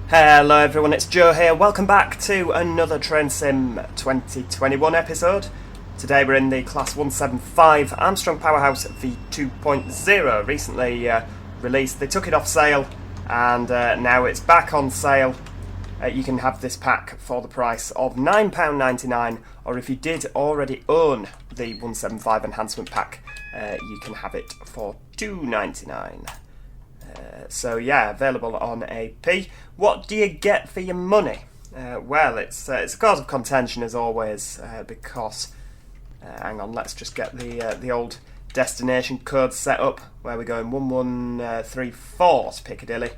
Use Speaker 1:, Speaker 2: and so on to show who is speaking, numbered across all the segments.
Speaker 1: Hello everyone, it's Joe here. Welcome back to another Train Sim 2021 episode. Today we're in the Class 175 Armstrong Powerhouse V2.0, recently released. They took it off sale and now it's back on sale. You can have this pack for the price of £9.99, or if you did already own the 175 Enhancement Pack, you can have it for £2.99. So yeah, available on AP. What do you get for your money? Well, it's a cause of contention as always, because hang on, let's just get the old destination code set up. Where we're going, 1134 Piccadilly.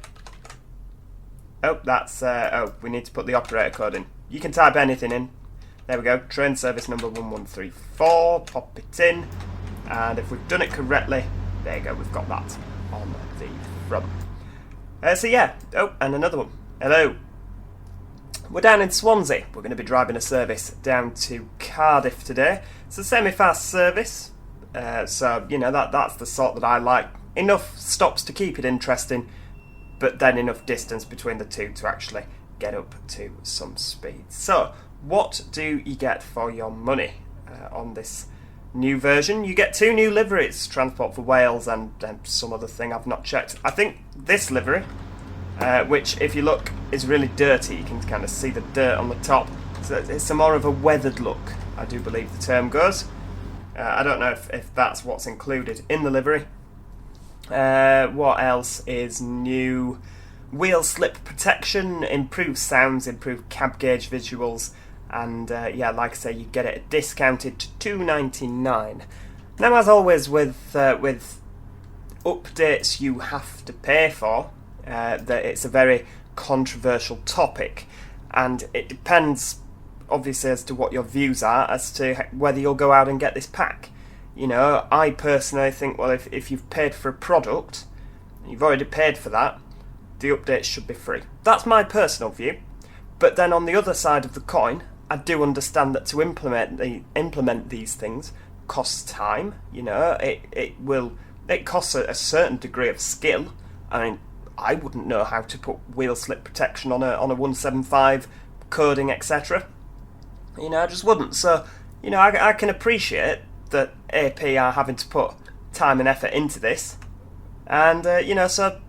Speaker 1: Oh, that's we need to put the operator code in. You can type anything in. There we go. Train service number 1134. Pop it in, and if we've done it correctly, there you go. We've got that on the front. So yeah, oh, and another one. Hello. We're down in Swansea. We're going to be driving a service down to Cardiff today. It's a semi-fast service, so you know that's the sort that I like. Enough stops to keep it interesting, but then enough distance between the two to actually get up to some speed. So, what do you get for your money on this new version? You get two new liveries, Transport for Wales and some other thing I've not checked. I think this livery, which if you look is really dirty, you can kind of see the dirt on the top, so it's a more of a weathered look, I do believe the term goes. I don't know if that's what's included in the livery. What else is new? Wheelslip Protection, improved sounds, improved cab gauge visuals, and yeah, like I say, you get it discounted to £2.99. Now, as always with updates you have to pay for, that it's a very controversial topic, and it depends obviously as to what your views are as to whether you'll go out and get this pack. You know, I personally think, well, if you've paid for a product, you've already paid for that, the updates should be free. That's my personal view. But then on the other side of the coin, I do understand that to implement these things costs time. You know, it costs a certain degree of skill. I mean, I wouldn't know how to put Wheelslip Protection on a 175, coding, etc. You know, I just wouldn't. So, you know, I can appreciate that AP are having to put time and effort into this, and you know, so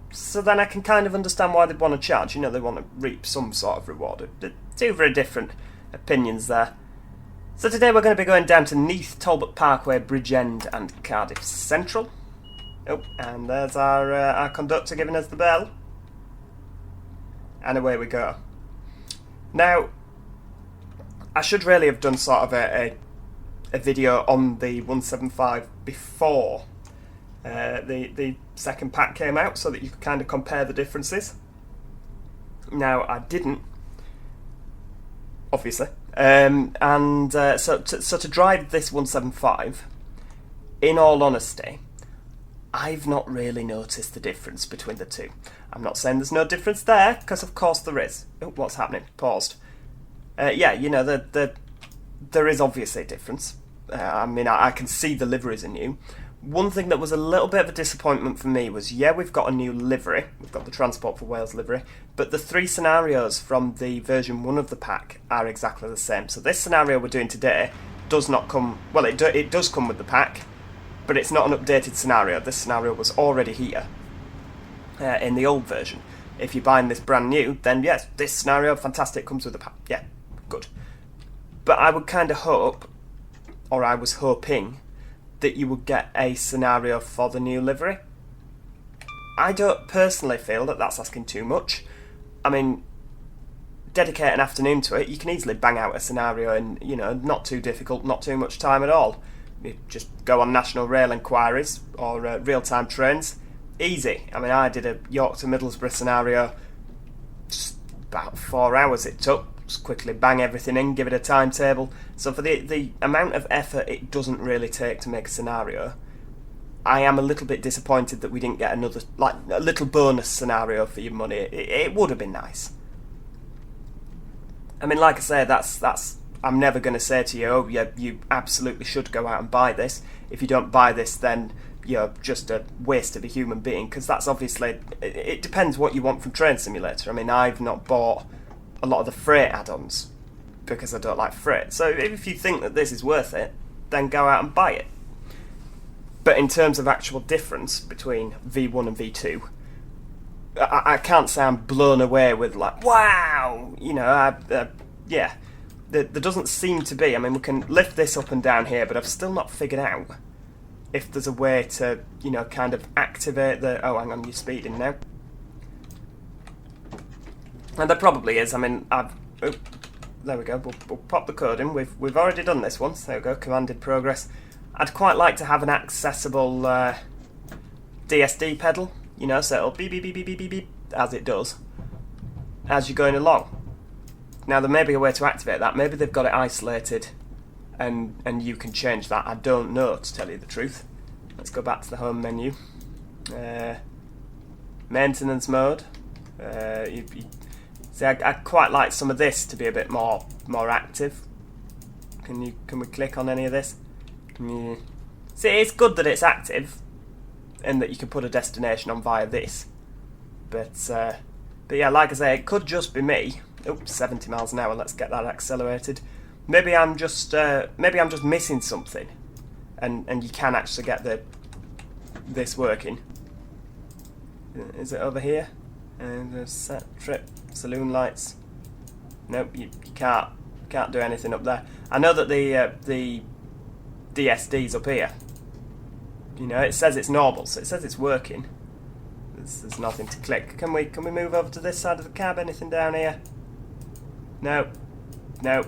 Speaker 1: then I can kind of understand why they want to charge. You know, they want to reap some sort of reward. Two very different opinions there. So today we're going to be going down to Neath, Talbot Parkway, Bridgend and Cardiff Central. Oh, and there's our conductor giving us the bell. And away we go. Now, I should really have done sort of a video on the 175 before the second pack came out, so that you could kind of compare the differences. Now, I didn't, obviously, so to drive this 175, in all honesty, I've not really noticed the difference between the two. I'm not saying there's no difference there, because of course there is. Oh, what's happening? Paused. Yeah, you know, there is obviously a difference. I mean, I can see the liveries are new. One thing that was a little bit of a disappointment for me was, yeah, we've got a new livery. We've got the Transport for Wales livery. But the three scenarios from the version 1 of the pack are exactly the same. So this scenario we're doing today does not come... Well, it does come with the pack, but it's not an updated scenario. This scenario was already here in the old version. If you're buying this brand new, then yes, this scenario, fantastic, comes with the pack. Yeah, good. But I would kind of hope, or I was hoping, that you would get a scenario for the new livery. I don't personally feel that that's asking too much. I mean, dedicate an afternoon to it, you can easily bang out a scenario in, you know, not too difficult, not too much time at all. You just go on National Rail Enquiries or real-time trains. Easy. I mean, I did a York to Middlesbrough scenario, just about 4 hours it took. Just quickly bang everything in, give it a timetable. So for the amount of effort it doesn't really take to make a scenario, I am a little bit disappointed that we didn't get another, like, a little bonus scenario for your money. It would have been nice. I mean, like I say, that's I'm never going to say to you, oh yeah, you absolutely should go out and buy this. If you don't buy this, then you're just a waste of a human being, because that's obviously, it depends what you want from Train Simulator. I mean, I've not bought a lot of the freight add-ons because I don't like freight. So if you think that this is worth it, then go out and buy it. But in terms of actual difference between V1 and V2, I can't say I'm blown away with like, wow, you know, yeah. There doesn't seem to be. I mean, we can lift this up and down here, but I've still not figured out if there's a way to, you know, kind of activate the... Oh, hang on, you're speeding now. And there probably is. I mean, oh, there we go. We'll pop the code in. We've already done this once. There we go. Commanded progress. I'd quite like to have an accessible DSD pedal, you know, so it'll beep, beep, beep, beep, beep, beep, beep, as it does, as you're going along. Now, there may be a way to activate that. Maybe they've got it isolated and you can change that. I don't know, to tell you the truth. Let's go back to the home menu. Maintenance mode. See, I quite like some of this to be a bit more active. Can we click on any of this? See, it's good that it's active and that you can put a destination on via this. But yeah, like I say, it could just be me. Oops, 70 miles an hour. Let's get that accelerated. Maybe I'm just missing something, and you can actually get this working. Is it over here? And the set trip saloon lights. Nope, you can't do anything up there. I know that the DSD's up here. You know, it says it's normal, so it says it's working. There's nothing to click. Can we move over to this side of the cab? Anything down here? No. No.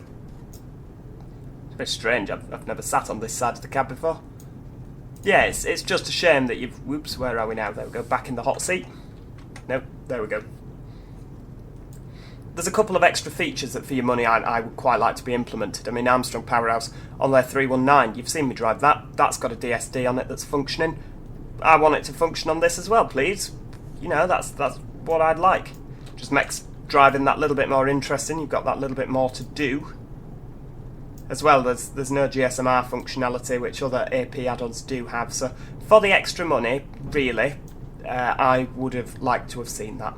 Speaker 1: It's very strange. I've never sat on this side of the cab before. Yeah, it's just a shame that you've... Whoops, where are we now? There we go. Back in the hot seat. Nope, there we go. There's a couple of extra features that, for your money, I would quite like to be implemented. I mean, Armstrong Powerhouse on their 319, you've seen me drive that. That's got a DSD on it that's functioning. I want it to function on this as well, please. You know, that's what I'd like. Just makes driving that little bit more interesting. You've got that little bit more to do. As well, there's no GSMR functionality, which other AP add-ons do have. So, for the extra money, really, I would have liked to have seen that.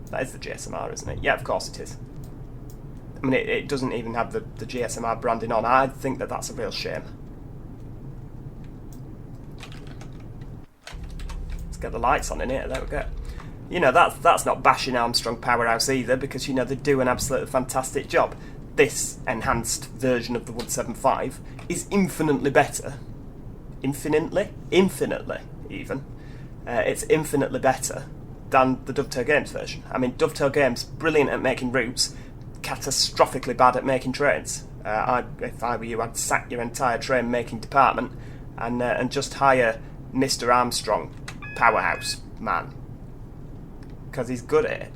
Speaker 1: That is the GSMR, isn't it? Yeah, of course it is. I mean, it doesn't even have the GSMR branding on. I think that's a real shame. Let's get the lights on in here. There we go. You know, that's not bashing Armstrong Powerhouse either, because, you know, they do an absolutely fantastic job. This enhanced version of the 175 is infinitely better. Infinitely even. It's infinitely better than the Dovetail Games version. I mean, Dovetail Games, brilliant at making routes, catastrophically bad at making trains. If I were you, I'd sack your entire train making department and just hire Mr. Armstrong Powerhouse man, because he's good at it.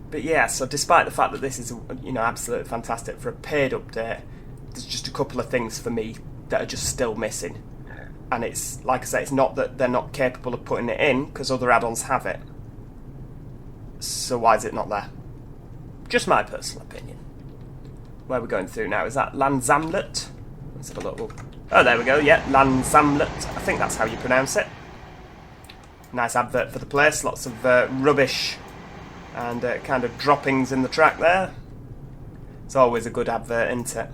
Speaker 1: But yeah, so despite the fact that this is, you know, absolutely fantastic for a paid update, there's just a couple of things for me that are just still missing. And it's, like I say, it's not that they're not capable of putting it in, because other add-ons have it. So why is it not there? Just my personal opinion. Where we're going through now, is that Landsamlet? Let's have a look. Oh, there we go, yeah, Landsamlet. I think that's how you pronounce it. Nice advert for the place, lots of rubbish and kind of droppings in the track there. It's always a good advert, isn't it?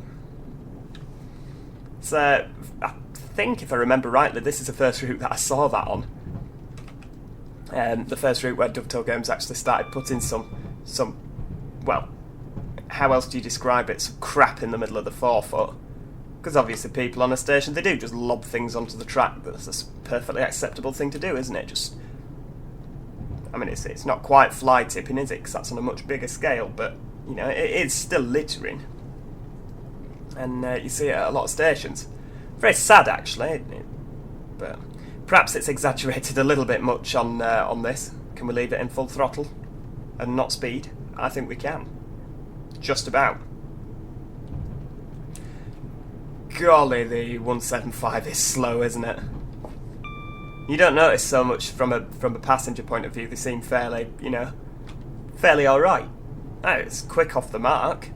Speaker 1: So, I think, if I remember rightly, this is the first route that I saw that on. The first route where Dovetail Games actually started putting some, well, how else do you describe it? Some crap in the middle of the forefoot. Because obviously people on a station, they do just lob things onto the track. That's a perfectly acceptable thing to do, isn't it? Just, I mean, it's not quite fly tipping, is it? Because that's on a much bigger scale, but, you know, it is still littering. And you see it at a lot of stations. Very sad, actually, but perhaps it's exaggerated a little bit much on this. Can we leave it in full throttle and not speed? I think we can. Just about. Golly, the 175 is slow, isn't it? You don't notice so much from a passenger point of view. They seem fairly, you know, fairly alright. Oh, it's quick off the mark.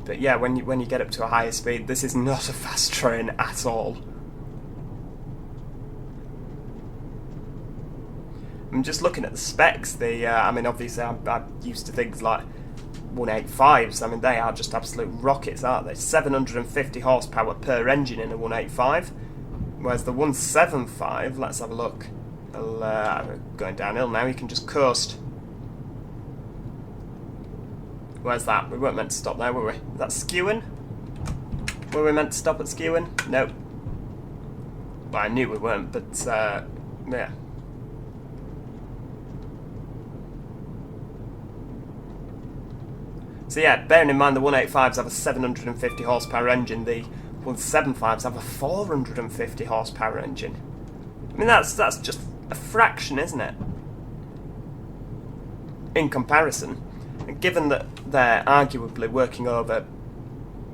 Speaker 1: But yeah, when you get up to a higher speed, this is not a fast train at all. I'm just looking at the specs. I mean, obviously, I'm used to things like 185s. I mean, they are just absolute rockets, aren't they? 750 horsepower per engine in a 185, whereas the 175, let's have a look. Going downhill now, you can just coast. Where's that? We weren't meant to stop there, were we? Is that skewing? Were we meant to stop at skewing? No. Well, I knew we weren't, but yeah. So yeah, bearing in mind the 185s have a 750 horsepower engine, the 175s have a 450 horsepower engine. I mean, that's just a fraction, isn't it? In comparison, and given that they're arguably working over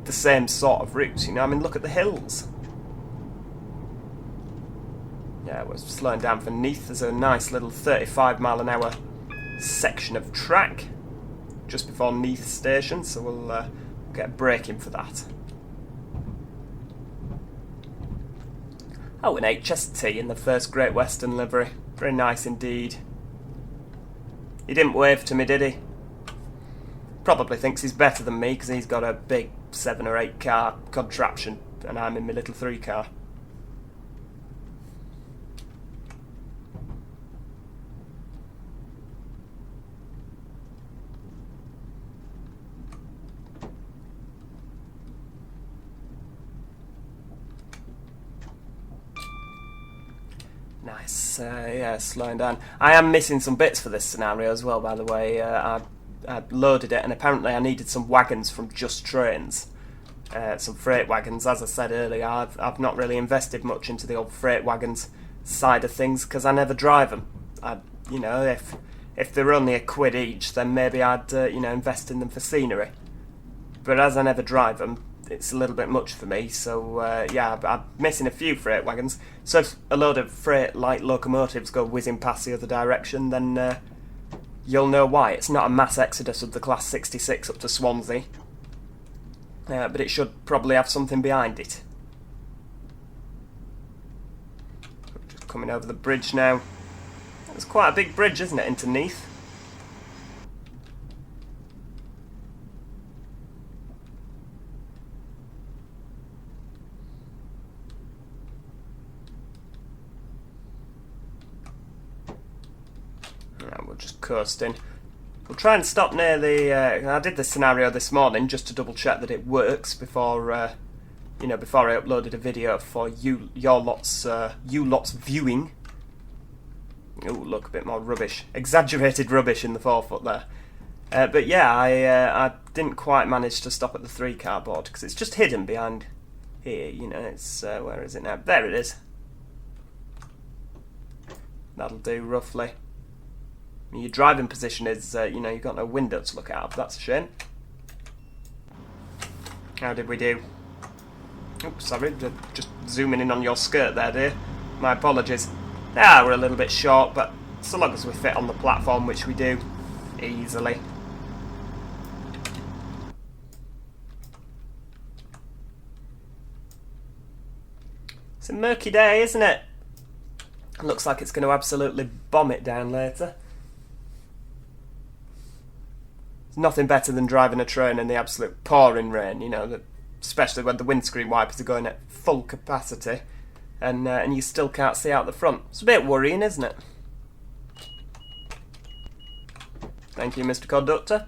Speaker 1: the same sort of routes, you know, I mean, look at the hills. Yeah, we're slowing down for Neath. There's a nice little 35 mile an hour section of track just before Neath station, so we'll get a break in for that. Oh, an HST in the first Great Western livery. Very nice indeed. He didn't wave to me, did he? Probably thinks he's better than me because he's got a big 7 or 8 car contraption and I'm in my little 3 car. Nice, yeah, slowing down. I am missing some bits for this scenario as well, by the way. I loaded it, and apparently I needed some wagons from Just Trains, some freight wagons. As I said earlier, I've not really invested much into the old freight wagons side of things because I never drive them. You know, if they're only £1 each, then maybe I'd you know, invest in them for scenery. But as I never drive them, it's a little bit much for me, so yeah, I'm missing a few freight wagons. So if a load of freight light locomotives go whizzing past the other direction, then you'll know why. It's not a mass exodus of the Class 66 up to Swansea, but it should probably have something behind it. Just coming over the bridge now. It's quite a big bridge, isn't it, into Neath? We're just coasting. We'll try and stop near the. I did this scenario this morning just to double check that it works before, you know, before I uploaded a video for you lot's viewing. Oh, look, a bit more rubbish, exaggerated rubbish in the forefoot there. But yeah, I didn't quite manage to stop at the 3 car board because it's just hidden behind here. You know, it's where is it now? There it is. That'll do roughly. Your driving position is, you know, you've got no window to look out of. That's a shame. How did we do? Oops, sorry, just zooming in on your skirt there, dear. My apologies. Yeah, we're a little bit short, but so long as we fit on the platform, which we do, easily. It's a murky day, isn't it? Looks like it's going to absolutely bomb it down later. Nothing better than driving a train in the absolute pouring rain, you know, especially when the windscreen wipers are going at full capacity and you still can't see out the front. It's a bit worrying, isn't it? Thank you, Mr. Conductor.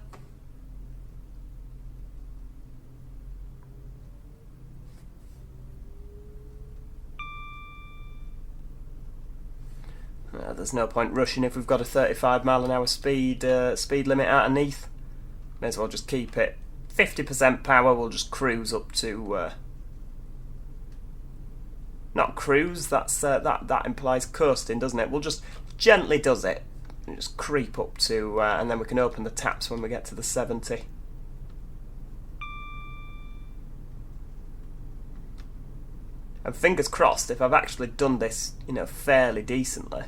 Speaker 1: There's no point rushing if we've got a 35 mile an hour speed limit out of Neath. May as well just keep it. 50% power, we'll just cruise up to... not cruise, that implies coasting, doesn't it? We'll just gently does it. And just creep up to... and then we can open the taps when we get to the 70. And fingers crossed, if I've actually done this, you know, fairly decently,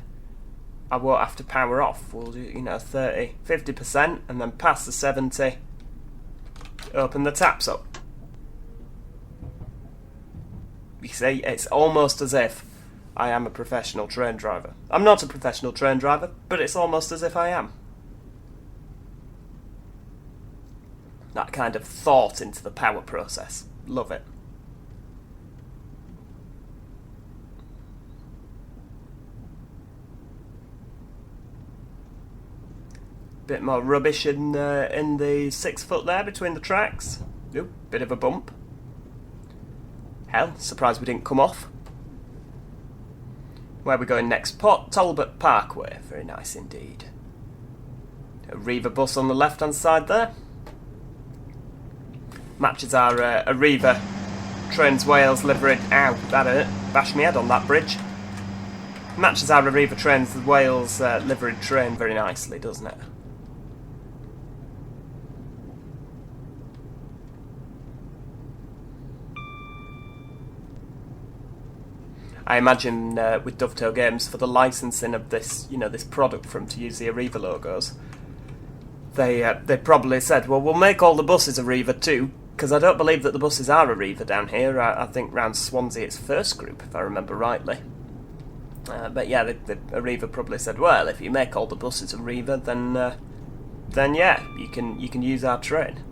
Speaker 1: I won't have to power off. We'll do, you know, 30, 50%, and then past the 70, open the taps up. You see, it's almost as if I am a professional train driver. I'm not a professional train driver, but it's almost as if I am. That kind of thought into the power process. Love it. Bit more rubbish in the 6 foot there between the tracks. Ooh, bit of a bump. Hell, surprised we didn't come off. Where are we going next? Port Talbot Parkway. Very nice indeed. A Arriva bus on the left hand side there. Matches our Arriva Trains Wales livery. Ow, that hurt. Bashed my head on that bridge. Matches our Arriva Trains Wales liveried train very nicely, doesn't it? I imagine with Dovetail Games, for the licensing of this, this product for them to use the Arriva logos, they probably said, well, we'll make all the buses Arriva too, because I don't believe that the buses are Arriva down here. I think round Swansea it's First Group, if I remember rightly. But yeah, the Arriva probably said, well, if you make all the buses Arriva, then yeah, you can use our train.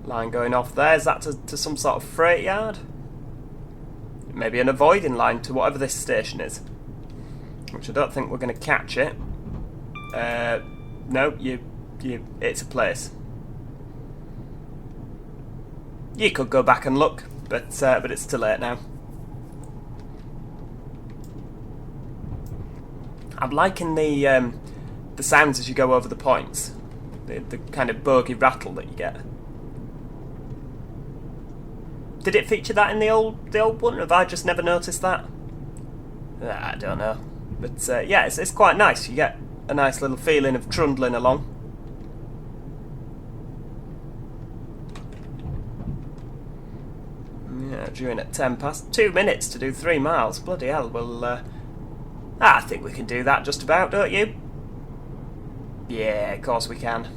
Speaker 1: Line going off there, is that to some sort of freight yard? Maybe an avoiding line to whatever this station is. Which I don't think we're going to catch it. No, it's a place. You could go back and look, but it's too late now. I'm liking the sounds as you go over the points. The kind of bogey rattle that you get. Did it feature that in the old one? Have I just never noticed that? I don't know. But yeah, it's quite nice. You get a nice little feeling of trundling along. Yeah, due in at 10 past. 2 minutes to do 3 miles. Bloody hell, well, I think we can do that just about, don't you? Yeah, of course we can.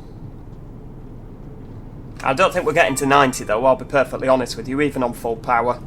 Speaker 1: I don't think we're getting to 90 though, I'll be perfectly honest with you, even on full power.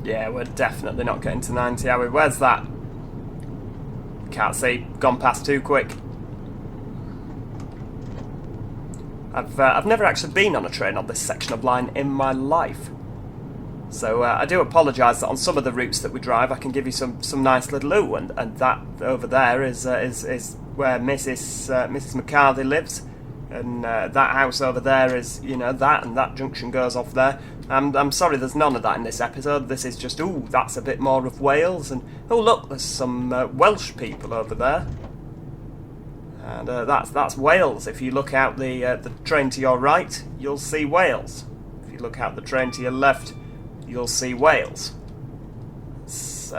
Speaker 1: Yeah, we're definitely not getting to 90, are we? Where's that? Can't see. Gone past too quick. I've never actually been on a train on this section of line in my life. So I do apologise that on some of the routes that we drive I can give you some nice little ooh, and that over there is where Mrs. McCarthy lives. And that house over there is, that, and that junction goes off there. I'm sorry there's none of that in this episode. This is just, ooh, that's a bit more of Wales. And, oh look, there's some Welsh people over there. And that's Wales. If you look out the train to your right, you'll see Wales. If you look out the train to your left, you'll see Wales. It's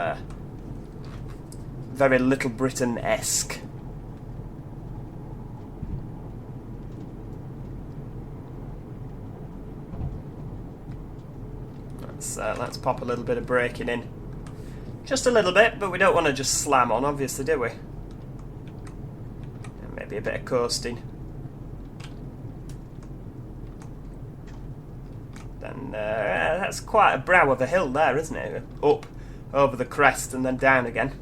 Speaker 1: very Little Britain-esque. Let's pop a little bit of braking in. Just a little bit, but we don't want to just slam on, obviously, do we? And maybe a bit of coasting. Then that's quite a brow of a hill there, isn't it? Up, over the crest, and then down again.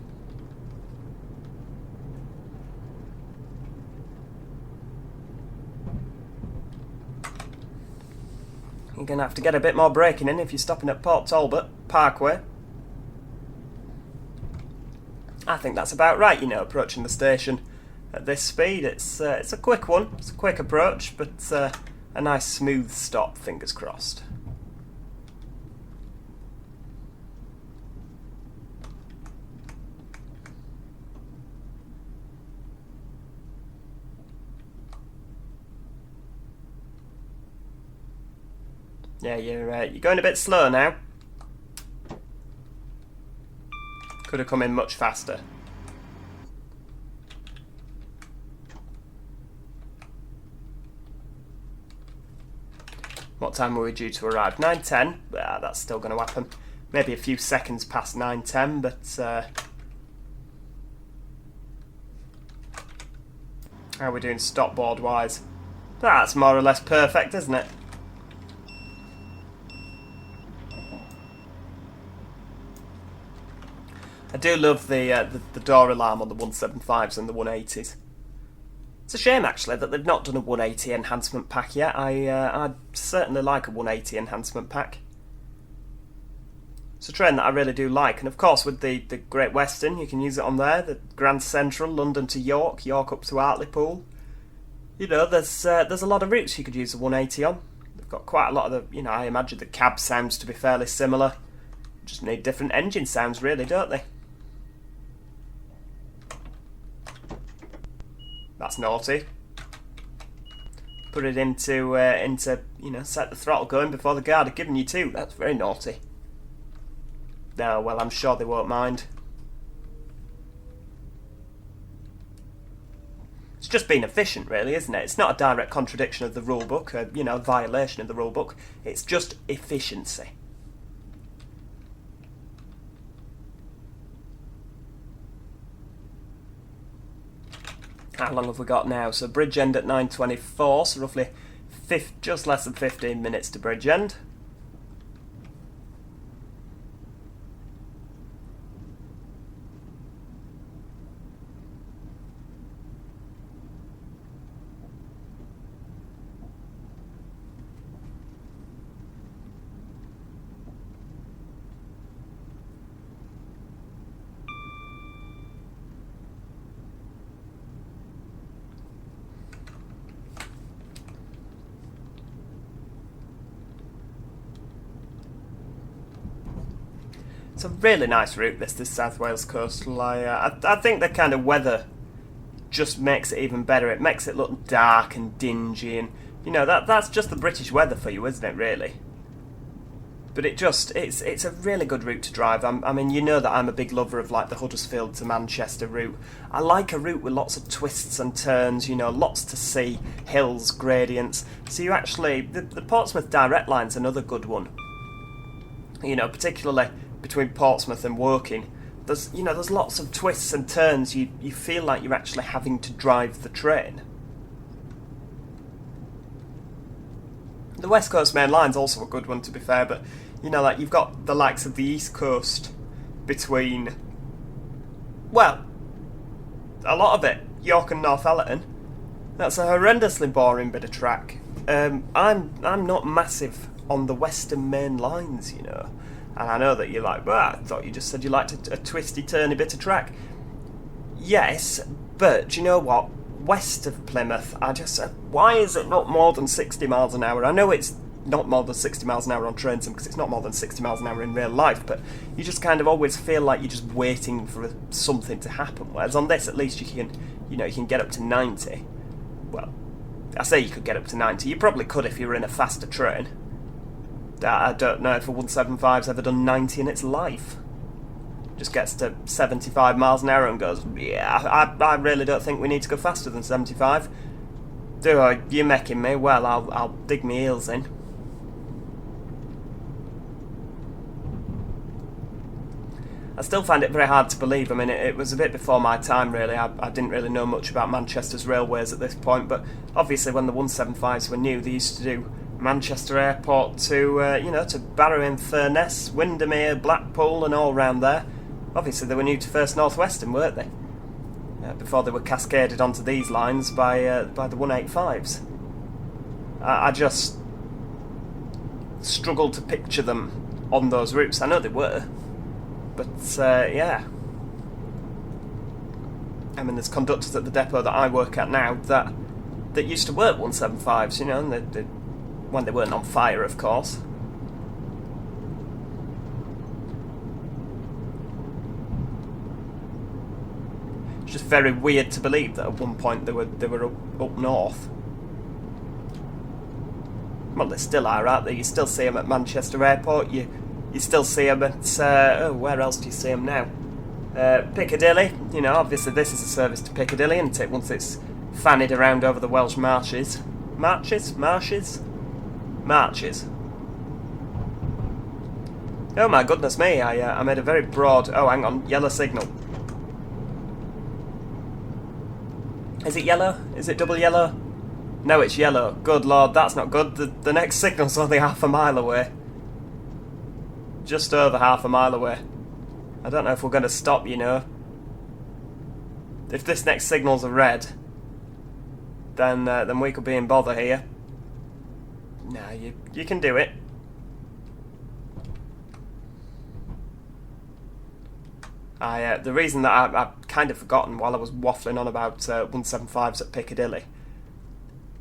Speaker 1: You're going to have to get a bit more braking in if you're stopping at Port Talbot Parkway. I think that's about right, approaching the station at this speed. It's a quick one, it's a quick approach, but a nice smooth stop, fingers crossed. Yeah, you're going a bit slow now. Could have come in much faster. What time were we due to arrive? 9:10. That's still going to happen. Maybe a few seconds past 9:10, but how are we doing stopboard wise? That's more or less perfect, isn't it? I do love the door alarm on the 175s and the 180s. It's a shame actually that they've not done a 180 enhancement pack yet. I'd certainly like a 180 enhancement pack. It's a train that I really do like, and of course with the Great Western you can use it on there, the Grand Central, London to York, York up to Hartlepool. You know, there's a lot of routes you could use a 180 on. They've got quite a lot of the, you know, I imagine the cab sounds to be fairly similar. Just need different engine sounds really, don't they? That's naughty. Put it into you know, set the throttle going before the guard have given you two. That's very naughty. No, well, I'm sure they won't mind. It's just being efficient, really, isn't it? It's not a direct contradiction of the rulebook, you know, violation of the rulebook. It's just efficiency. How long have we got now? So Bridgend at 9:24, so roughly just less than 15 minutes to Bridgend. It's a really nice route, this South Wales coastal. I think the kind of weather just makes it even better. It makes it look dark and dingy, and you know that's just the British weather for you, isn't it? Really. But it's a really good route to drive. I mean, you know that I'm a big lover of like the Huddersfield to Manchester route. I like a route with lots of twists and turns. You know, lots to see, hills, gradients. So you actually the Portsmouth Direct Line's another good one. You know, particularly between Portsmouth and Woking, there's lots of twists and turns. You feel like you're actually having to drive the train. The West Coast Mainline's also a good one, to be fair, but you know, like you've got the likes of the East Coast between, well, a lot of it, York and Northallerton. That's a horrendously boring bit of track. I'm not massive on the Western Main Lines, you know. And I know that you're like, well, I thought you just said you liked a twisty, turny bit of track. Yes, but do you know what? West of Plymouth, why is it not more than 60 miles an hour? I know it's not more than 60 miles an hour on trains, because it's not more than 60 miles an hour in real life, but you just kind of always feel like you're just waiting for something to happen. Whereas on this, at least you can get up to 90. Well, I say you could get up to 90. You probably could if you were in a faster train. I don't know if a 175's ever done 90 in its life. Just gets to 75 miles an hour and goes, yeah, I really don't think we need to go faster than 75. You're making me? Well, I'll dig my heels in. I still find it very hard to believe. I mean, it was a bit before my time, really. I didn't really know much about Manchester's railways at this point, but obviously when the 175s were new, they used to do Manchester Airport to Barrow-in-Furness, Windermere, Blackpool, and all round there. Obviously, they were new to First North Western, weren't they? Before they were cascaded onto these lines by the 185s. I just struggled to picture them on those routes. I know they were, but yeah. I mean, there's conductors at the depot that I work at now that used to work 175s, you know, and when they weren't on fire, of course. It's just very weird to believe that at one point they were up north. Well, they still are, aren't they? You still see them at Manchester Airport. You still see them at where else do you see them now? Piccadilly. You know, obviously this is a service to Piccadilly, isn't it? Once it's fannied around over the Welsh marshes. Marshes. Oh my goodness me! I made a very broad. Oh, hang on, yellow signal. Is it yellow? Is it double yellow? No, it's yellow. Good lord, that's not good. The next signal's only half a mile away. Just over half a mile away. I don't know if we're going to stop, you know. If this next signal's a red, then we could be in bother here. Nah, you can do it. The reason that I've kind of forgotten while I was waffling on about 175s at Piccadilly,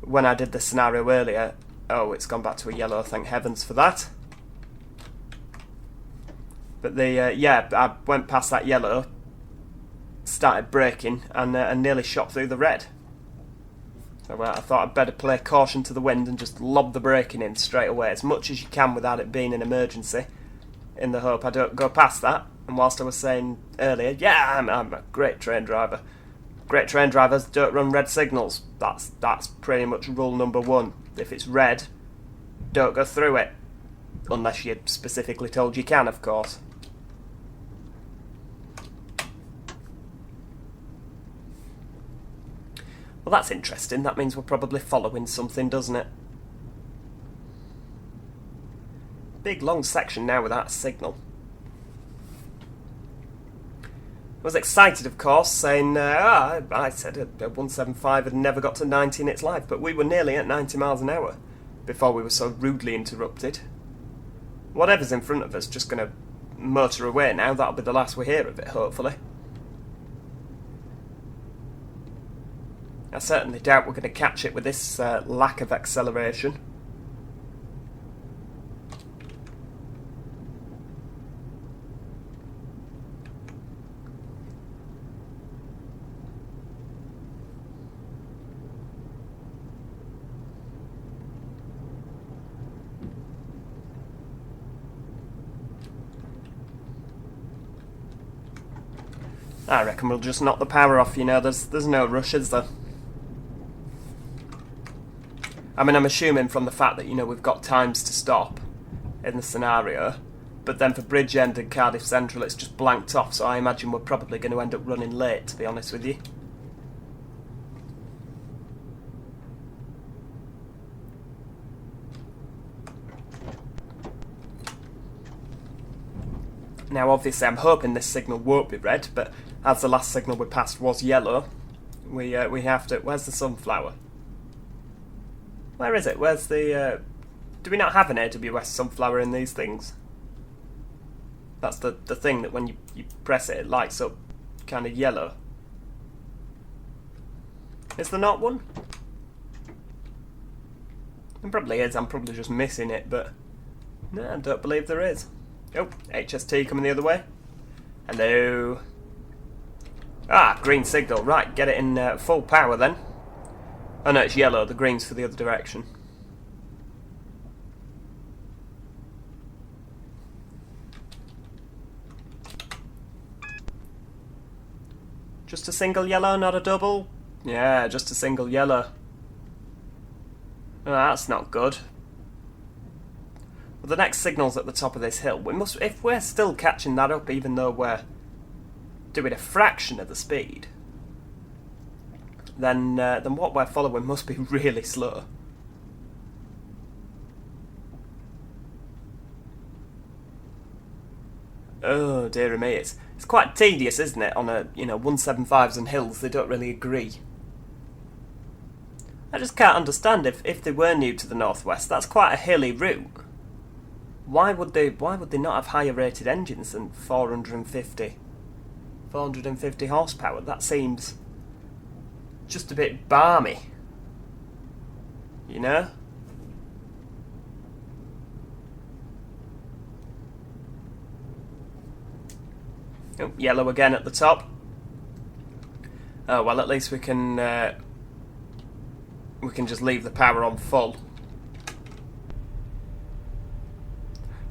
Speaker 1: when I did the scenario earlier, oh, it's gone back to a yellow, thank heavens for that. But I went past that yellow, started braking, and nearly shot through the red. So I thought I'd better play caution to the wind and just lob the braking in straight away, as much as you can without it being an emergency, in the hope I don't go past that. And whilst I was saying earlier, yeah, I'm a great train driver. Great train drivers don't run red signals. That's pretty much rule number one. If it's red, don't go through it. Unless you're specifically told you can, of course. Well, that's interesting. That means we're probably following something, doesn't it? Big long section now without a signal. I was excited, of course, saying, I said a 175 had never got to 90 in its life, but we were nearly at 90 miles an hour before we were so rudely interrupted. Whatever's in front of us just going to motor away now. That'll be the last we hear of it, hopefully. I certainly doubt we're going to catch it with this lack of acceleration. I reckon we'll just knock the power off, you know, there's no rush, is there? I mean, I'm assuming from the fact that, you know, we've got times to stop in the scenario, but then for Bridgend and Cardiff Central it's just blanked off, so I imagine we're probably going to end up running late, to be honest with you. Now, obviously, I'm hoping this signal won't be red, but as the last signal we passed was yellow, we have to... Where's the sunflower? Where is it? Where's the... Do we not have an AWS sunflower in these things? That's the thing that when you press it, it lights up kind of yellow. Is there not one? There probably is, I'm probably just missing it, but... No, I don't believe there is. Oh, HST coming the other way. Hello. Ah, green signal. Right, get it in full power then. Oh no, it's yellow. The green's for the other direction. Just a single yellow, not a double? Yeah, just a single yellow. Oh, that's not good. Well, the next signal's at the top of this hill. We must, if we're still catching that up, even though we're doing a fraction of the speed, then what we're following must be really slow. Oh dear me, it's quite tedious, isn't it? On a 175s and hills, they don't really agree. I just can't understand if they were new to the northwest. That's quite a hilly route. Why would they not have higher rated engines than 450 horsepower? That seems just a bit balmy, you know? Oh, yellow again at the top. Oh well, at least we can just leave the power on full.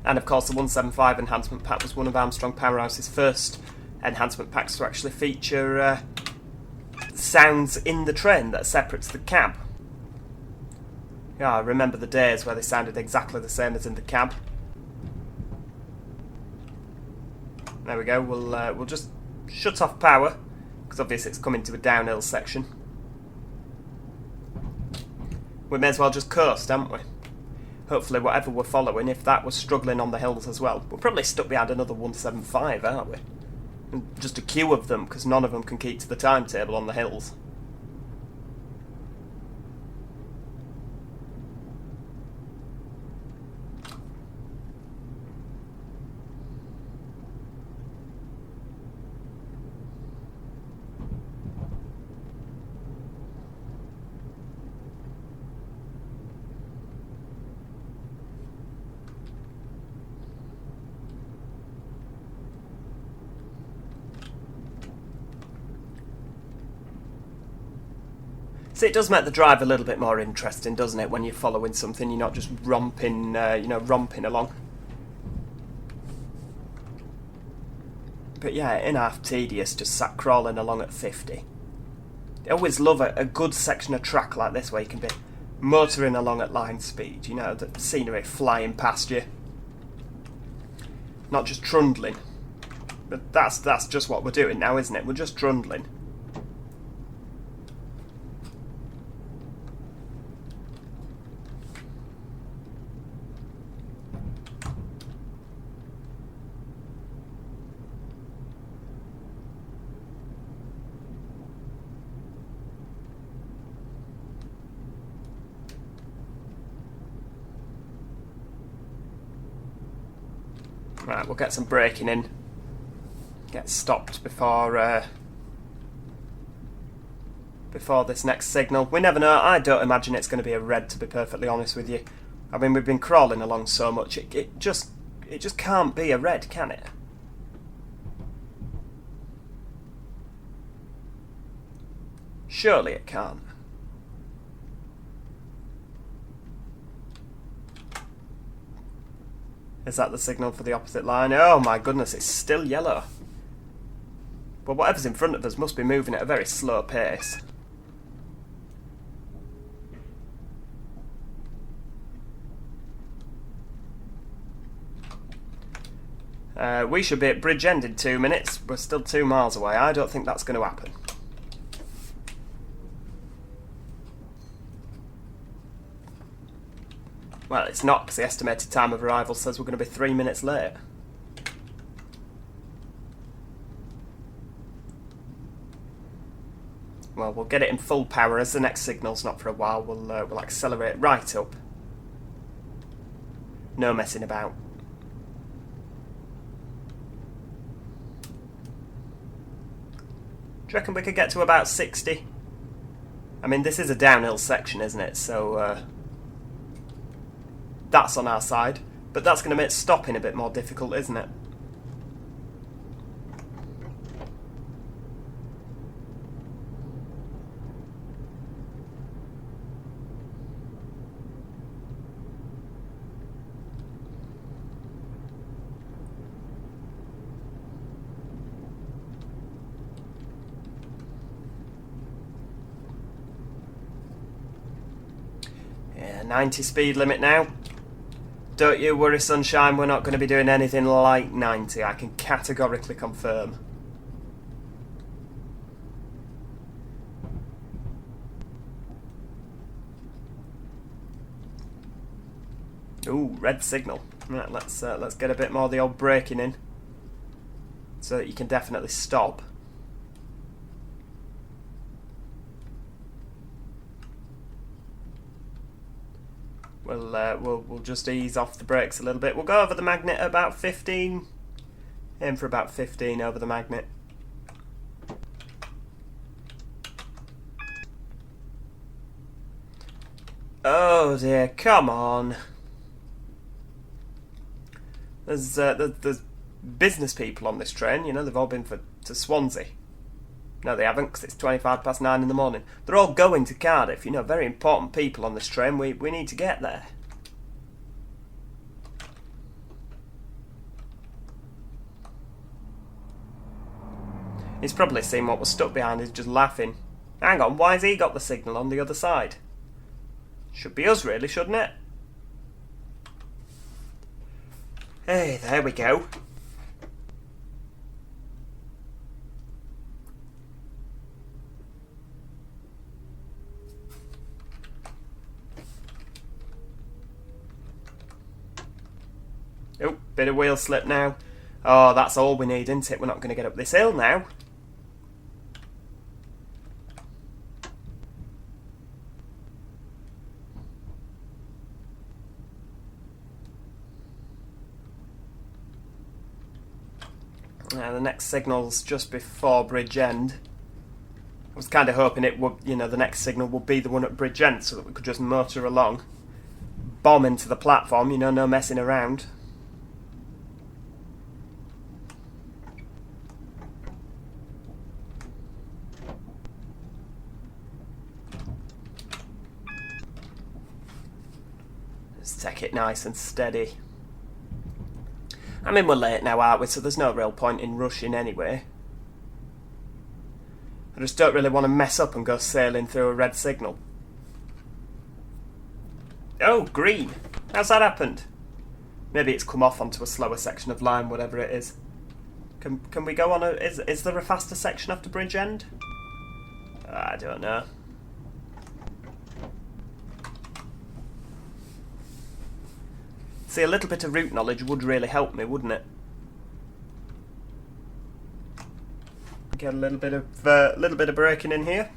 Speaker 1: And of course the 175 Enhancement Pack was one of Armstrong Powerhouse's first enhancement packs to actually feature sounds in the train that separates the cab. Yeah, I remember the days where they sounded exactly the same as in the cab. There we go, we'll just shut off power, because obviously it's coming to a downhill section. We may as well just coast, haven't we? Hopefully whatever we're following, if that was struggling on the hills as well, we're probably stuck behind another 175, aren't we? And just a queue of them, because none of them can keep to the timetable on the hills. See, it does make the drive a little bit more interesting, doesn't it, when you're following something, you're not just romping, romping along. But yeah, in half tedious, just sat crawling along at 50. I always love a good section of track like this where you can be motoring along at line speed, you know, the scenery flying past you. Not just trundling. But that's just what we're doing now, isn't it? We're just trundling. Right, we'll get some braking in. Get stopped before this next signal. We never know. I don't imagine it's going to be a red, to be perfectly honest with you. I mean, we've been crawling along so much. It just can't be a red, can it? Surely it can't. Is that the signal for the opposite line? Oh my goodness, it's still yellow. Well, whatever's in front of us must be moving at a very slow pace. We should be at Bridgend in 2 minutes. We're still 2 miles away. I don't think that's going to happen. Well, it's not, because the estimated time of arrival says we're going to be 3 minutes late. Well, we'll get it in full power as the next signal's not for a while. We'll accelerate right up. No messing about. Do you reckon we could get to about 60? I mean, this is a downhill section, isn't it? So, that's on our side. But that's going to make stopping a bit more difficult, isn't it? Yeah, 90 speed limit now. Don't you worry, sunshine, we're not going to be doing anything like 90, I can categorically confirm. Ooh, red signal. Right, let's get a bit more of the old braking in, so that you can definitely stop. We'll just ease off the brakes a little bit. We'll go over the magnet at about 15. Aim for about 15 over the magnet. Oh dear, come on. There's business people on this train, you know, they've all been to Swansea. No, they haven't, because it's 9:25 in the morning. They're all going to Cardiff, you know, very important people on this train. We need to get there. He's probably seen what was stuck behind, he's just laughing. Hang on, why's he got the signal on the other side? Should be us really, shouldn't it? Hey, there we go. Oh, bit of wheel slip now. Oh, that's all we need, isn't it? We're not going to get up this hill now. The next signal's just before Bridgend. I was kind of hoping it would, you know, the next signal would be the one at Bridgend so that we could just motor along. Bomb into the platform, you know, no messing around. Let's take it nice and steady. I mean, we're late now, aren't we? So there's no real point in rushing anyway. I just don't really want to mess up and go sailing through a red signal. Oh, green! How's that happened? Maybe it's come off onto a slower section of line, whatever it is. Can we go on a... Is there a faster section after Bridgend? I don't know. See, a little bit of route knowledge would really help me, wouldn't it? Get a little bit of braking in here.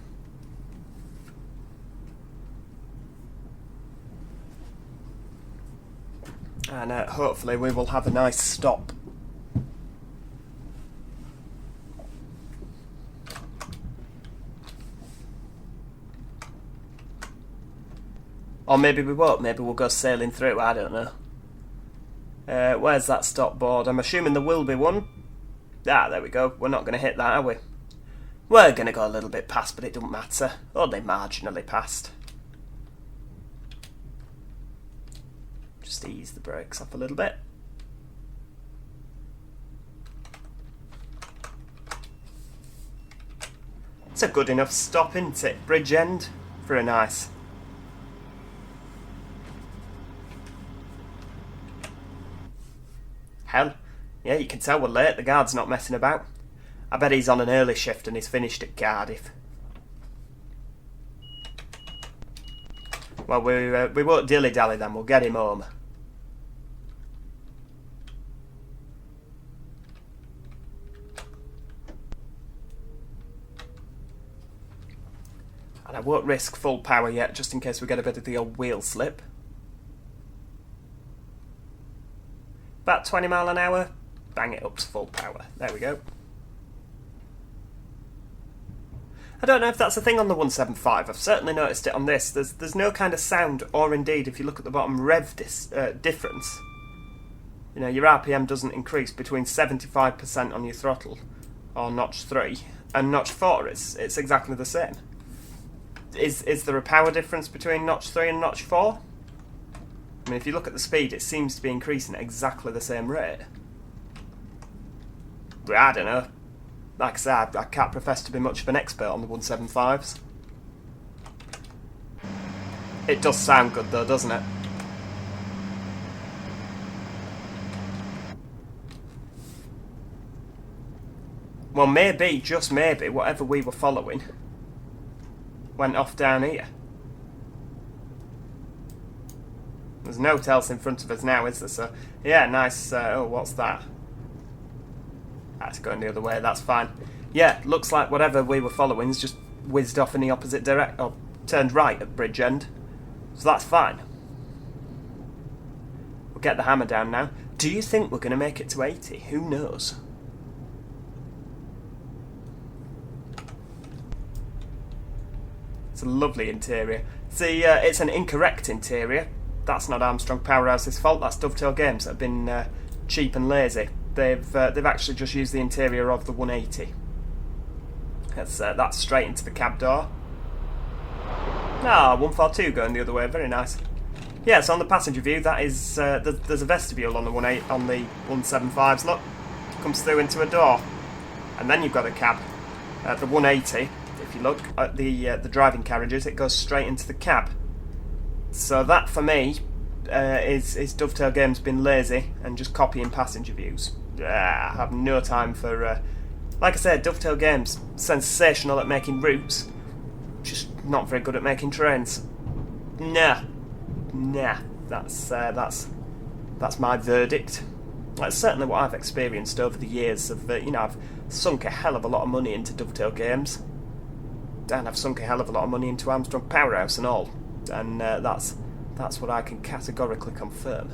Speaker 1: And hopefully we will have a nice stop. Or maybe we won't. Maybe we'll go sailing through. I don't know. Where's that stop board? I'm assuming there will be one. Ah, there we go. We're not going to hit that, are we? We're going to go a little bit past, but it doesn't matter. Only marginally past. Just ease the brakes off a little bit. It's a good enough stop, isn't it? Bridgend for a nice. Hell, yeah, you can tell we're late. The guard's not messing about. I bet he's on an early shift and he's finished at Cardiff. Well, we won't dilly-dally then. We'll get him home. And I won't risk full power yet, just in case we get a bit of the old wheel slip. About 20 mile an hour, bang it up to full power. There we go. I don't know if that's a thing on the 175. I've certainly noticed it on this. There's no kind of sound, or indeed, if you look at the bottom, rev difference. You know, your RPM doesn't increase between 75% on your throttle, or notch 3, and notch 4. It's exactly the same. Is there a power difference between notch 3 and notch 4? I mean, if you look at the speed, it seems to be increasing at exactly the same rate. But I don't know. Like I said, I can't profess to be much of an expert on the 175s. It does sound good though, doesn't it? Well, maybe, just maybe, whatever we were following went off down here. There's no else in front of us now, is there? So, yeah, nice. Oh, what's that? That's going the other way, that's fine. Yeah, looks like whatever we were following's just whizzed off in the opposite direction, or turned right at Bridgend. So that's fine. We'll get the hammer down now. Do you think we're going to make it to 80? Who knows? It's a lovely interior. See, it's an incorrect interior. That's not Armstrong Powerhouse's fault. That's Dovetail Games that have been cheap and lazy. They've actually just used the interior of the 180. That's straight into the cab door. Ah, 142 going the other way. Very nice. Yeah, so on the passenger view, that is there's a vestibule on the 175s. Look, comes through into a door, and then you've got a cab. The 180, if you look at the driving carriages, it goes straight into the cab. So that for me is Dovetail Games being lazy and just copying passenger views. I have no time for, like I said, Dovetail Games, sensational at making routes, just not very good at making trains. Nah, that's my verdict. That's certainly what I've experienced over the years of, I've sunk a hell of a lot of money into Dovetail Games, and I've sunk a hell of a lot of money into Armstrong Powerhouse and all, and that's what I can categorically confirm.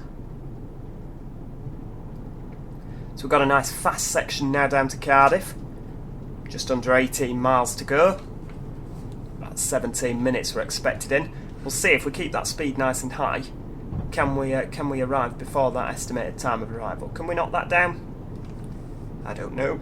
Speaker 1: So we've got a nice fast section now down to Cardiff, just under 18 miles to go, about 17 minutes we're expected in. We'll see if we keep that speed nice and high. Can we arrive before that estimated time of arrival? Can we knock that down? I don't know.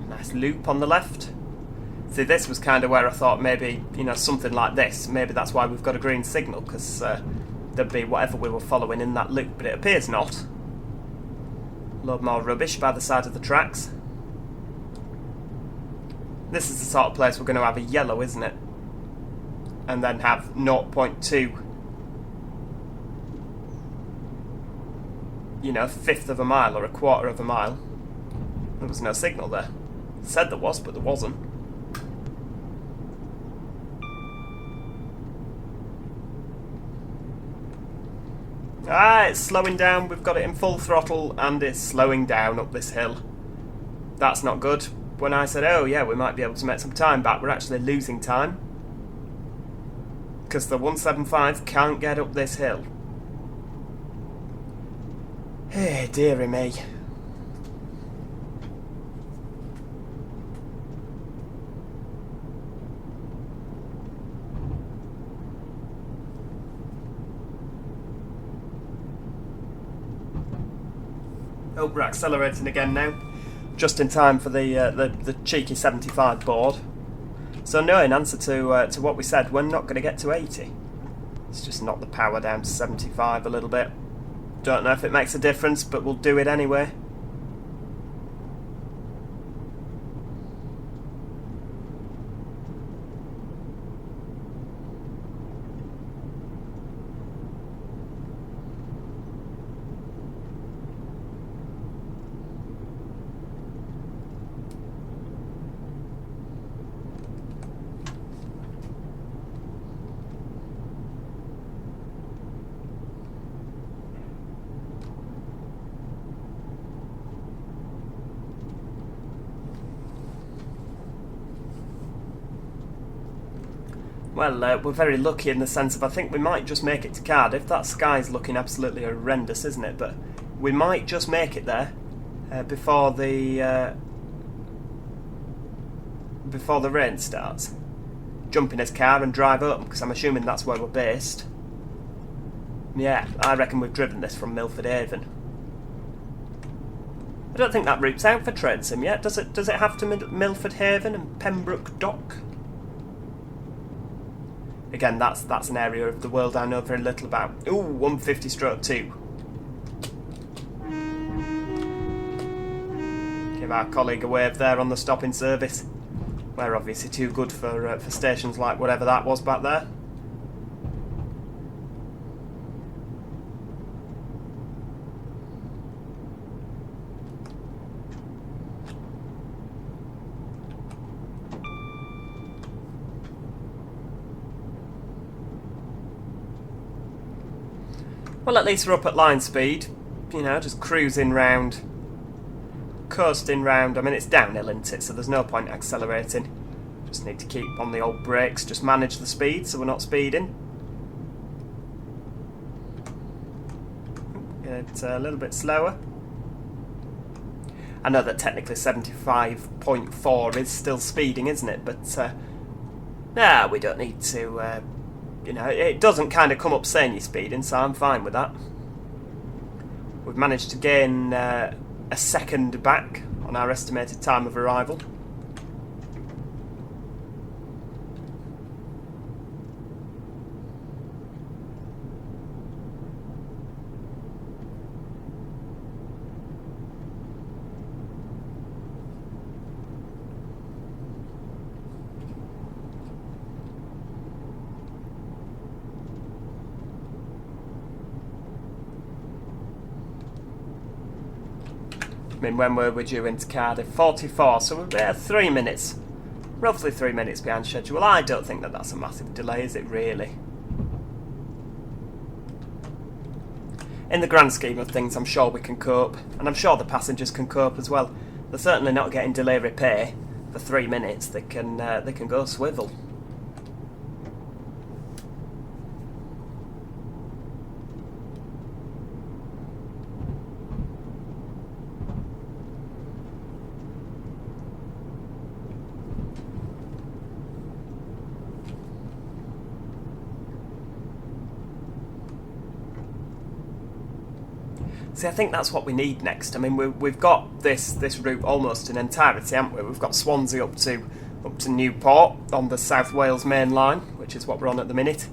Speaker 1: Nice loop on the left. See, this was kind of where I thought maybe, something like this, maybe that's why we've got a green signal, because there'd be whatever we were following in that loop, but it appears not. A load more rubbish by the side of the tracks. This is the sort of place we're going to have a yellow, isn't it? And then have 0.2, fifth of a mile or a quarter of a mile. There was no signal there. It said there was, but there wasn't. It's slowing down. We've got it in full throttle and it's slowing down up this hill. That's not good. When I said, oh yeah, we might be able to make some time back, we're actually losing time, because the 175 can't get up this hill. Hey, dearie me. Oh, we're accelerating again now, just in time for the cheeky 75 board. So no, in answer to what we said, we're not going to get to 80. Let's just knock the power down to 75 a little bit. Don't know if it makes a difference, but we'll do it anyway. Well, we're very lucky in the sense of I think we might just make it to Cardiff. That sky's looking absolutely horrendous, isn't it? But we might just make it there before the rain starts. Jump in his car and drive up, because I'm assuming that's where we're based. Yeah, I reckon we've driven this from Milford Haven. I don't think that route's out for train sim yet. Does it have to Milford Haven and Pembroke Dock? Again, that's an area of the world I know very little about. Ooh, 150/2. Give our colleague a wave there on the stopping service. We're obviously too good for stations like whatever that was back there. Well, at least we're up at line speed, just cruising round, coasting round. I mean, it's downhill, isn't it? So there's no point accelerating. Just need to keep on the old brakes, just manage the speed so we're not speeding. Get a little bit slower. I know that technically 75.4 is still speeding, isn't it? But, we don't need to you know, it doesn't kind of come up saying you're speeding, so I'm fine with that. We've managed to gain a second back on our estimated time of arrival. I mean, when were we due into Cardiff? 44, so we're 3 minutes. Roughly 3 minutes behind schedule. I don't think that that's a massive delay, is it really? In the grand scheme of things, I'm sure we can cope. And I'm sure the passengers can cope as well. They're certainly not getting delay repay for 3 minutes. They can go swivel. See, I think that's what we need next. I mean, we've got this route almost in entirety, haven't we? We've got Swansea up to Newport on the South Wales Mainline, which is what we're on at the minute.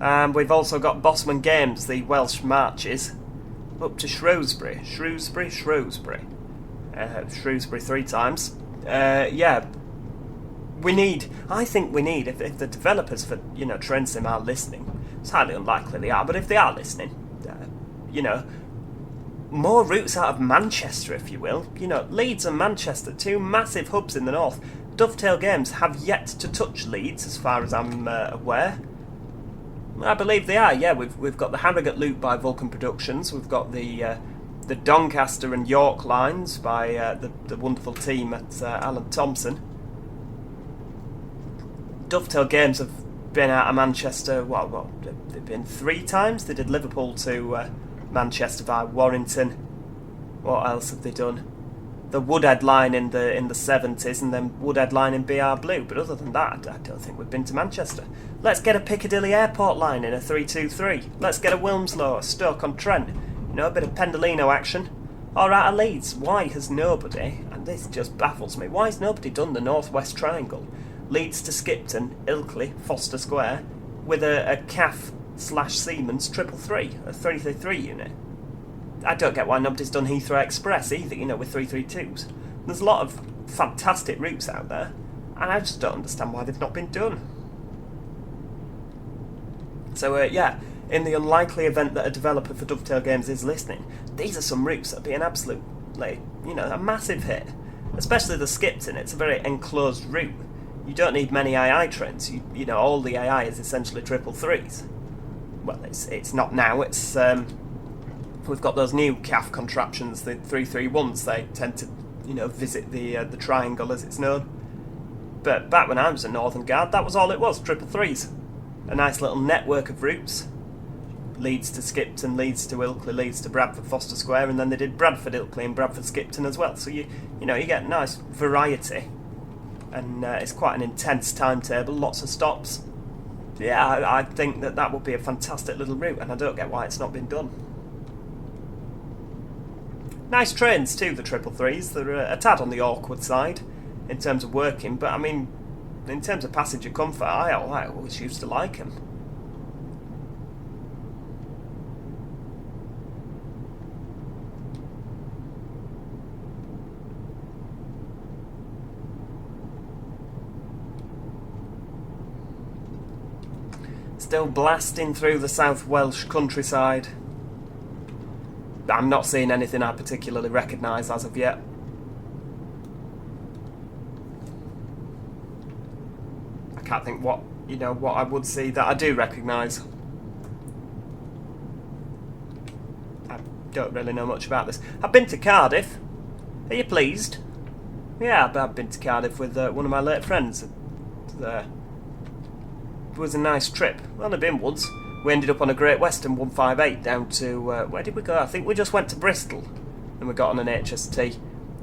Speaker 1: And we've also got Bosman Games, the Welsh marches, up to Shrewsbury 3 times. Yeah, I think we need, if the developers for, you know, TrainSim are listening, it's highly unlikely they are, but if they are listening, you know, more routes out of Manchester, if you will. You know, Leeds and Manchester, 2 massive hubs in the north. Dovetail Games have yet to touch Leeds, as far as I'm aware. I believe they are. Yeah, we've got the Harrogate loop by Vulcan Productions. We've got the Doncaster and York lines by the wonderful team at Alan Thompson. Dovetail Games have been out of Manchester. Well, they've been 3 times. They did Liverpool to Manchester via Warrington. What else have they done? The Woodhead line in the 70s, and then Woodhead line in BR Blue. But other than that, I don't think we've been to Manchester. Let's get a Piccadilly Airport line in a 323. Let's get a Wilmslow, Stoke-on-Trent. You know, a bit of Pendolino action. Or out of Leeds. Why has nobody, and this just baffles me, why has nobody done the North West Triangle? Leeds to Skipton, Ilkley, Foster Square, with a CAF/Siemens 333, a 333 unit. I don't get why nobody's done Heathrow Express either, you know, with 332s. There's a lot of fantastic routes out there, and I just don't understand why they've not been done. So, yeah, in the unlikely event that a developer for Dovetail Games is listening, these are some routes that would be an absolute, like, you know, a massive hit. Especially the Skipton, it's a very enclosed route. You don't need many AI trains. You know, all the AI is essentially 333s. Well, it's not now. It's we've got those new CAF contraptions, the 331s. They tend to, you know, visit the triangle as it's known. But back when I was a Northern Guard, that was all it was, 333s. A nice little network of routes. Leeds to Skipton, Leeds to Ilkley, Leeds to Bradford Foster Square, and then they did Bradford Ilkley and Bradford Skipton as well. So you know, you get nice variety, and it's quite an intense timetable, lots of stops. Yeah, I think that would be a fantastic little route, and I don't get why it's not been done. Nice trains too, the 333s. They're a tad on the awkward side in terms of working, but I mean, in terms of passenger comfort, I always used to like them. Still blasting through the South Welsh countryside. I'm not seeing anything I particularly recognise as of yet. I can't think what I would see that I do recognise. I don't really know much about this. I've been to Cardiff. Are you pleased? Yeah, I've been to Cardiff with one of my late friends. It was a nice trip. Well, I've been once. We ended up on a Great Western 158 down to, where did we go? I think we just went to Bristol and we got on an HST.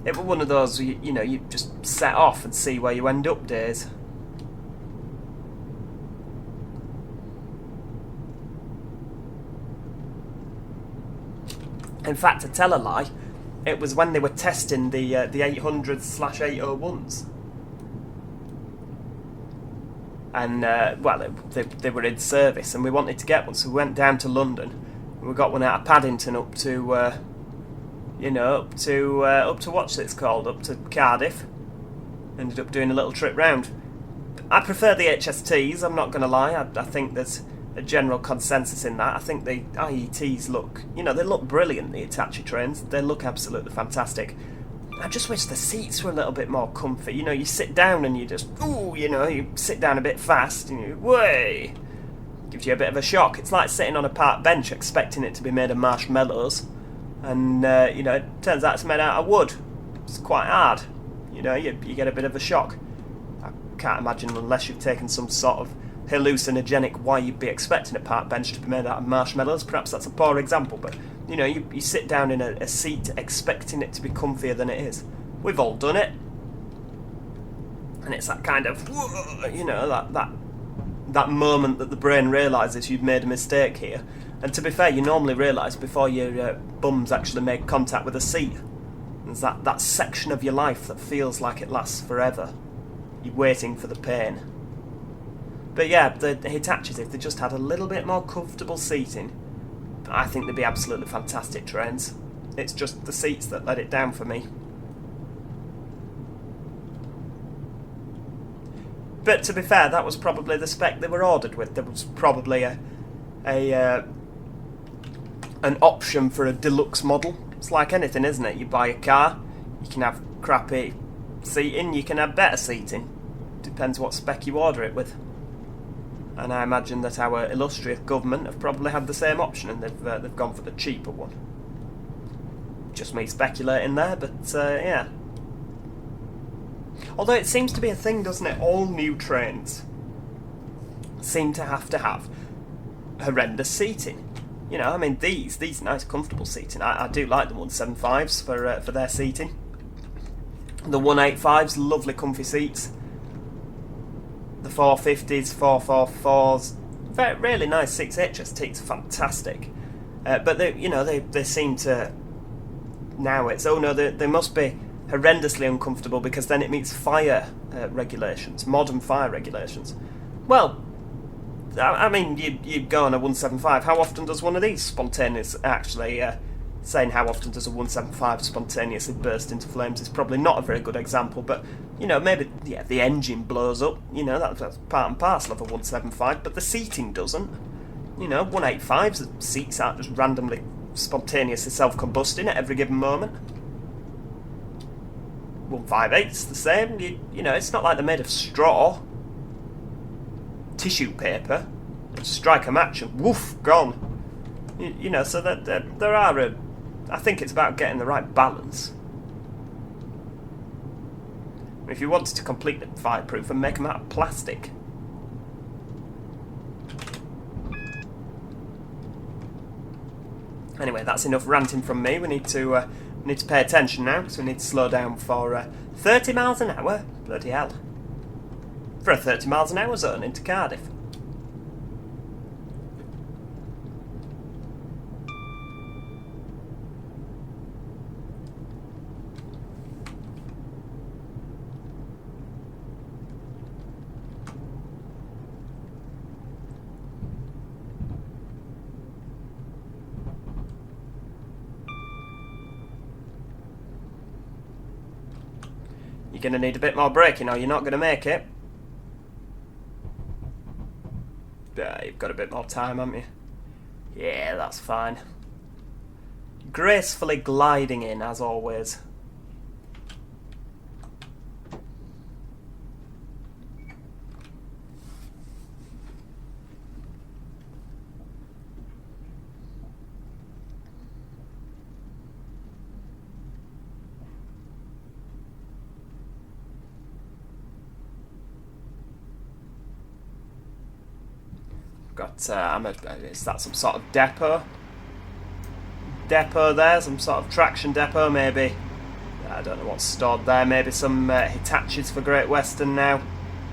Speaker 1: It was one of those, you know, you just set off and see where you end up days. In fact, to tell a lie, it was when they were testing the 800/801s. And, they were in service, and we wanted to get one, so we went down to London, and we got one out of Paddington up to, up to what's it's called, up to Cardiff. Ended up doing a little trip round. I prefer the HSTs, I'm not going to lie. I think there's a general consensus in that. I think the IETs look, they look brilliant, the Hitachi trains. They look absolutely fantastic. I just wish the seats were a little bit more comfy. You sit down and you just, you sit down a bit fast and you, way, gives you a bit of a shock. It's like sitting on a park bench expecting it to be made of marshmallows, and it turns out it's made out of wood. It's quite hard. You get a bit of a shock. I can't imagine, unless you've taken some sort of hallucinogenic, why you'd be expecting a park bench to be made out of marshmallows. Perhaps that's a poor example, but you sit down in a seat expecting it to be comfier than it is. We've all done it, and it's that kind of, that moment that the brain realises you've made a mistake here. And to be fair, you normally realise before your bums actually make contact with the seat. There's that section of your life that feels like it lasts forever. You're waiting for the pain. But yeah, the Hitachis, if they just had a little bit more comfortable seating, I think they'd be absolutely fantastic trains. It's just the seats that let it down for me. But to be fair, that was probably the spec they were ordered with. There was probably an option for a deluxe model. It's like anything, isn't it? You buy a car, you can have crappy seating, you can have better seating. Depends what spec you order it with. And I imagine that our illustrious government have probably had the same option, and they've gone for the cheaper one. Just me speculating there, but yeah. Although it seems to be a thing, doesn't it? All new trains seem to have horrendous seating. These nice comfortable seating. I do like the 175s for their seating. The 185s, lovely comfy seats. The 450s, 444s, really nice 6 HSTs, fantastic. But they seem to, now it's, they must be horrendously uncomfortable because then it meets fire regulations, modern fire regulations. Well, you go on a 175, how often does one of these spontaneous, actually, saying how often does a 175 spontaneously burst into flames is probably not a very good example, but, maybe, the engine blows up, that's part and parcel of a 175, but the seating doesn't. 185s, the seats aren't just randomly, spontaneously self-combusting at every given moment. 158's the same, it's not like they're made of straw. Tissue paper, strike a match and woof, gone. So that there are I think it's about getting the right balance. If you wanted to complete them fireproof and make them out of plastic. Anyway, that's enough ranting from me. We need to pay attention now, because we need to slow down for 30 miles an hour. Bloody hell. For a 30 miles an hour zone into Cardiff. You're going to need a bit more braking or you're not going to make it. You've got a bit more time, haven't you? Yeah, that's fine. Gracefully gliding in, as always. Got, is that some sort of depot? Depot there, some sort of traction depot maybe. I don't know what's stored there, maybe some Hitachis for Great Western now.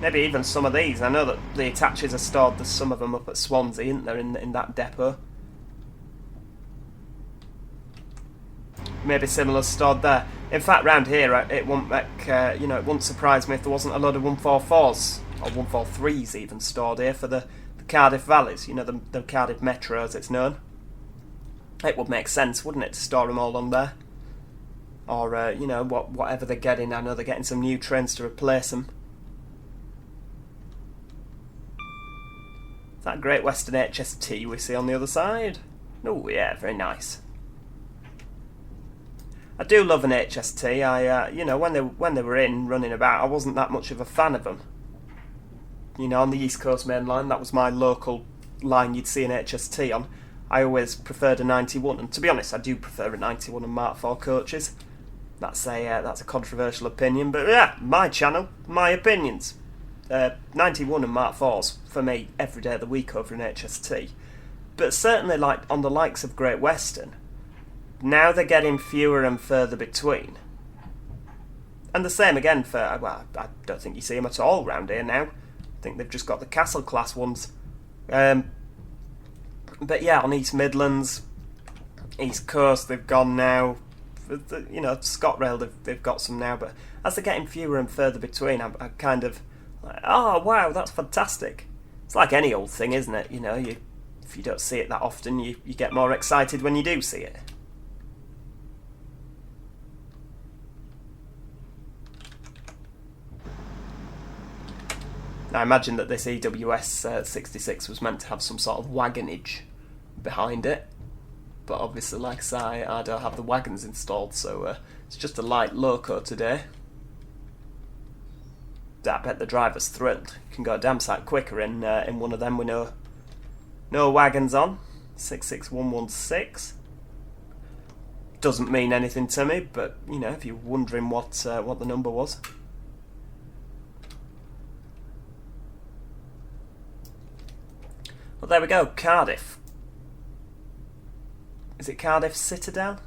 Speaker 1: Maybe even some of these. I know that the Hitachis are stored, there's some of them up at Swansea, isn't there, in that depot? maybe similar stored there. In fact, round here, it wouldn't make, it wouldn't surprise me if there wasn't a load of 144s, or 143s even, stored here for the Cardiff valleys, the Cardiff Metro as it's known. It would make sense, wouldn't it, to store them all on there? Or, whatever they're getting. I know they're getting some new trains to replace them. That Great Western HST we see on the other side. Oh yeah, very nice. I do love an HST. When they were running about, I wasn't that much of a fan of them. On the East Coast Mainline, that was my local line you'd see an HST on. I always preferred a 91, and to be honest, I do prefer a 91 and Mark IV coaches. That's a controversial opinion, but yeah, my channel, my opinions. 91 and Mark IVs for me every day of the week over an HST. But certainly, like on the likes of Great Western, now they're getting fewer and further between. And the same again for, I don't think you see them at all round here now. I think they've just got the Castle class ones. But yeah, on East Midlands, East Coast, they've gone now. ScotRail, they've got some now. But as they're getting fewer and further between, I'm kind of like, oh wow, that's fantastic. It's like any old thing, isn't it? If you don't see it that often, you get more excited when you do see it. I imagine that this EWS 66 was meant to have some sort of wagonage behind it, but obviously, like I say, I don't have the wagons installed, so it's just a light loco today. I bet the driver's thrilled. You can go a damn sight quicker in one of them with no wagons on. 66116. Doesn't mean anything to me, but if you're wondering what the number was. Well, there we go, Cardiff. Is it Cardiff Citadel?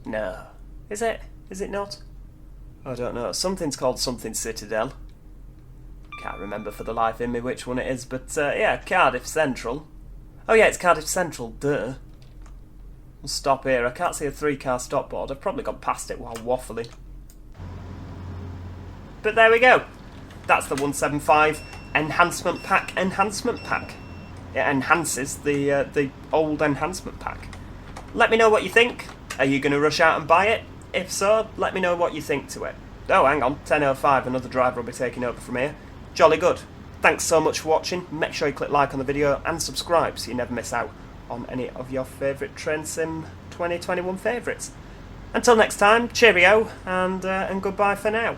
Speaker 1: No. Is it? Is it not? I don't know. Something's called something Citadel. Can't remember for the life in me which one it is, but yeah, Cardiff Central. Oh yeah, it's Cardiff Central, duh. We'll stop here. I can't see a 3-car stop board. I've probably gone past it while waffling. But there we go. That's the 175 Enhancement Pack. It enhances the old Enhancement Pack. Let me know what you think. Are you going to rush out and buy it? If so, let me know what you think to it. Oh, hang on, 10:05, another driver will be taking over from here. Jolly good. Thanks so much for watching. Make sure you click like on the video and subscribe so you never miss out on any of your favourite Train Sim 2021 favourites. Until next time, cheerio and goodbye for now.